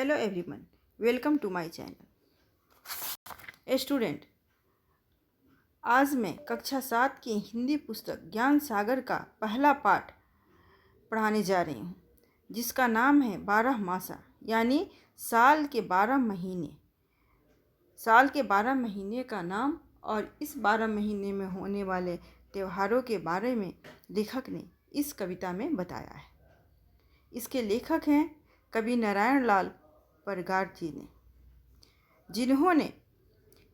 Hello everyone, welcome to my channel. Student, आज मैं कक्षा 7 की हिंदी पुस्तक ज्ञान सागर का पहला पाठ पढ़ाने जा रही हूँ, जिसका नाम है 12 मासा, यानी साल के 12 महीने। साल के 12 महीने का नाम और इस 12 महीने में होने वाले त्योहारों के बारे में लेखक ने इस कविता में बताया है। इसके लेखक हैं कवि नारायण लाल परगार जी ने, जिन्होंने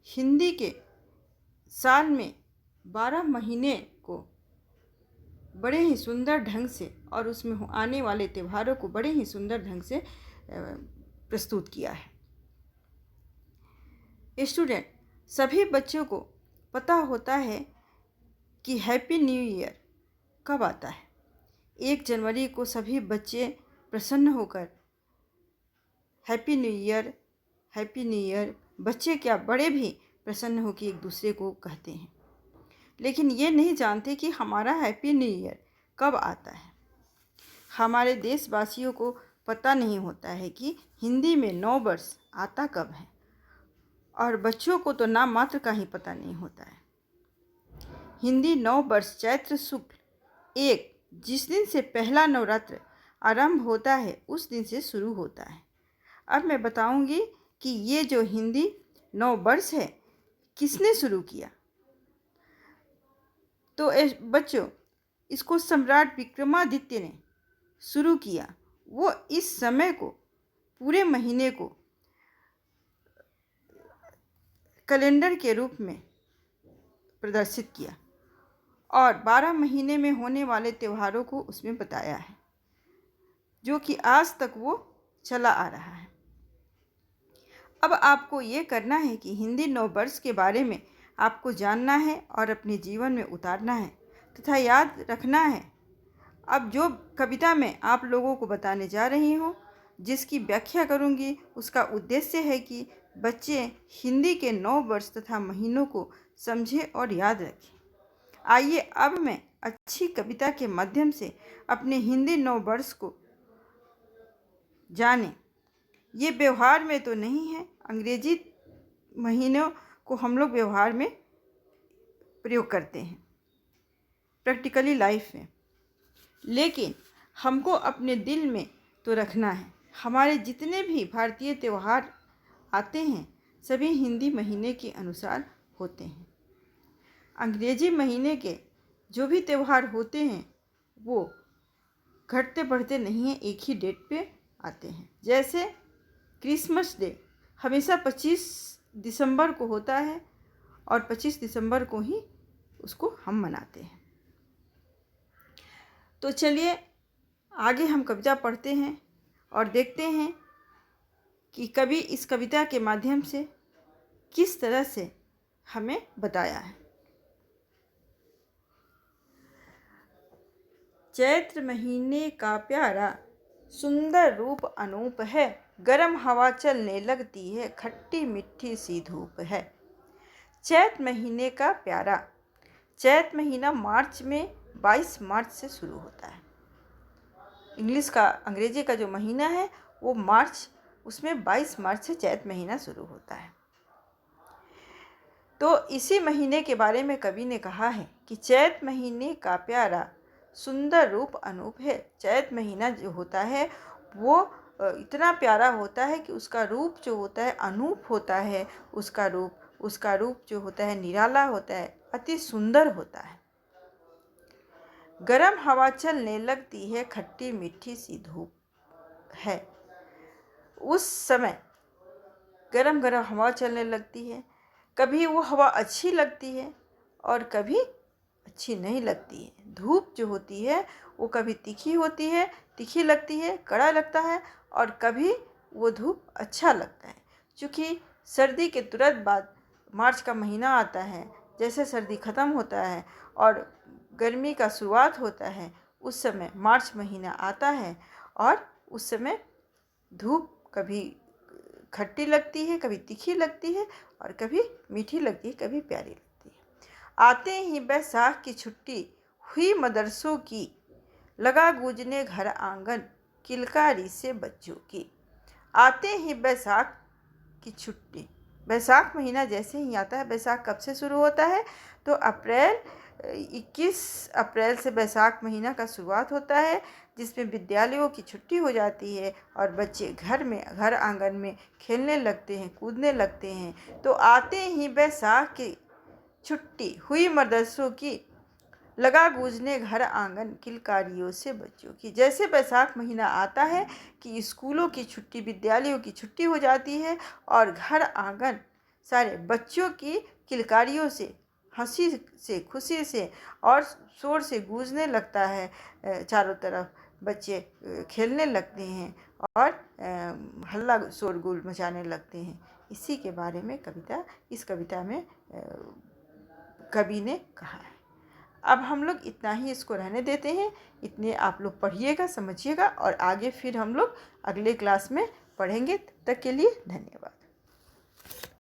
हिंदी के साल में 12 महीने को बड़े ही सुंदर ढंग से और उसमें आने वाले त्योहारों को बड़े ही सुंदर ढंग से प्रस्तुत किया है। स्टूडेंट, सभी बच्चों को पता होता है कि हैप्पी न्यू ईयर कब आता है। 1 जनवरी को सभी बच्चे प्रसन्न होकर happy new year, happy new year, बच्चे क्या बड़े भी प्रसन्न होकर एक दूसरे को कहते हैं, लेकिन ये नहीं जानते कि हमारा हैप्पी न्यू ईयर कब आता है। हमारे देशवासियों को पता नहीं होता है कि हिंदी में नव वर्ष आता कब है, और बच्चों को तो नाम मात्र का ही पता नहीं होता है। हिंदी नव वर्ष चैत्र शुक्ल 1 जिस दिन से पहला नवरात्र आरंभ होता है उस दिन से शुरू होता है। अब मैं बताऊंगी कि ये जो हिंदी नव वर्ष है किसने शुरू किया। तो बच्चों, इसको सम्राट विक्रमादित्य ने शुरू किया। वो इस समय को, पूरे महीने को कैलेंडर के रूप में प्रदर्शित किया और 12 महीने में होने वाले त्योहारों को उसमें बताया है, जो कि आज तक वो चला आ रहा है। अब आपको ये करना है कि हिंदी नव वर्ष के बारे में आपको जानना है और अपने जीवन में उतारना है तथा याद रखना है। अब जो कविता मैं आप लोगों को बताने जा रही हूँ, जिसकी व्याख्या करूँगी, उसका उद्देश्य है कि बच्चे हिंदी के नव वर्ष तथा महीनों को समझें और याद रखें। आइए अब मैं अच्छी कविता के माध्यम से अपने हिंदी नव वर्ष को जानें। ये व्यवहार में तो नहीं है, अंग्रेजी महीनों को हम लोग व्यवहार में प्रयोग करते हैं, प्रैक्टिकली लाइफ में, लेकिन हमको अपने दिल में तो रखना है। हमारे जितने भी भारतीय त्यौहार आते हैं सभी हिंदी महीने के अनुसार होते हैं। अंग्रेजी महीने के जो भी त्यौहार होते हैं वो घटते बढ़ते नहीं हैं, एक ही डेट पे आते हैं। जैसे क्रिसमस डे हमेशा 25 दिसंबर को होता है और 25 दिसंबर को ही उसको हम मनाते हैं। तो चलिए आगे हम कविता पढ़ते हैं और देखते हैं कि कवि इस कविता के माध्यम से किस तरह से हमें बताया है। चैत्र महीने का प्यारा सुंदर रूप अनूप है, गरम हवा चलने लगती है, खट्टी मिट्टी सी धूप है। चैत्र महीने का प्यारा, चैत्र महीना मार्च में 22 मार्च से शुरू होता है। अंग्रेजी का जो महीना है वो मार्च, उसमें 22 मार्च से चैत्र महीना शुरू होता है। तो इसी महीने के बारे में कवि ने कहा है कि चैत्र महीने का प्यारा सुंदर रूप अनूप है। चैत्र महीना जो होता है वो इतना प्यारा होता है कि उसका रूप जो होता है अनूप होता है। उसका रूप जो होता है निराला होता है, अति सुंदर होता है। गरम हवा चलने लगती है, खट्टी मीठी सी धूप है। उस समय गरम गरम हवा चलने लगती है। कभी वो हवा अच्छी लगती है और कभी अच्छी नहीं लगती है। धूप जो होती है वो कभी तीखी लगती है, कड़ा लगता है, और कभी वो धूप अच्छा लगता है। क्योंकि सर्दी के तुरंत बाद मार्च का महीना आता है, जैसे सर्दी ख़त्म होता है और गर्मी का शुरुआत होता है, उस समय मार्च महीना आता है और उस समय धूप कभी खट्टी लगती है, कभी तीखी लगती है और कभी मीठी लगती है, कभी प्यारी लगती है। आते ही बैसाख की छुट्टी हुई मदरसों की, लगा गूंजने घर आंगन किलकारी से बच्चों की। आते ही बैसाख की छुट्टी। बैसाख महीना जैसे ही आता है, बैसाख कब से शुरू होता है? तो 21 अप्रैल से बैसाख महीना का शुरुआत होता है, जिसमें विद्यालयों की छुट्टी हो जाती है और बच्चे घर आंगन में खेलने लगते हैं, कूदने लगते हैं। तो आते ही बैसाख की छुट्टी हुई मदरसों की, लगा गूंजने घर आंगन किलकारियों से बच्चों की। जैसे बैसाख महीना आता है कि स्कूलों की छुट्टी, विद्यालयों की छुट्टी हो जाती है और घर आंगन सारे बच्चों की किलकारियों से, हंसी से, खुशी से और शोर से गूंजने लगता है। चारों तरफ बच्चे खेलने लगते हैं और हल्ला शोरगुल मचाने लगते हैं। इसी के बारे में इस कविता में कवि ने कहा है। अब हम लोग इतना ही इसको रहने देते हैं। इतने आप लोग पढ़िएगा, समझिएगा और आगे फिर हम लोग अगले क्लास में पढ़ेंगे। तब तक के लिए धन्यवाद।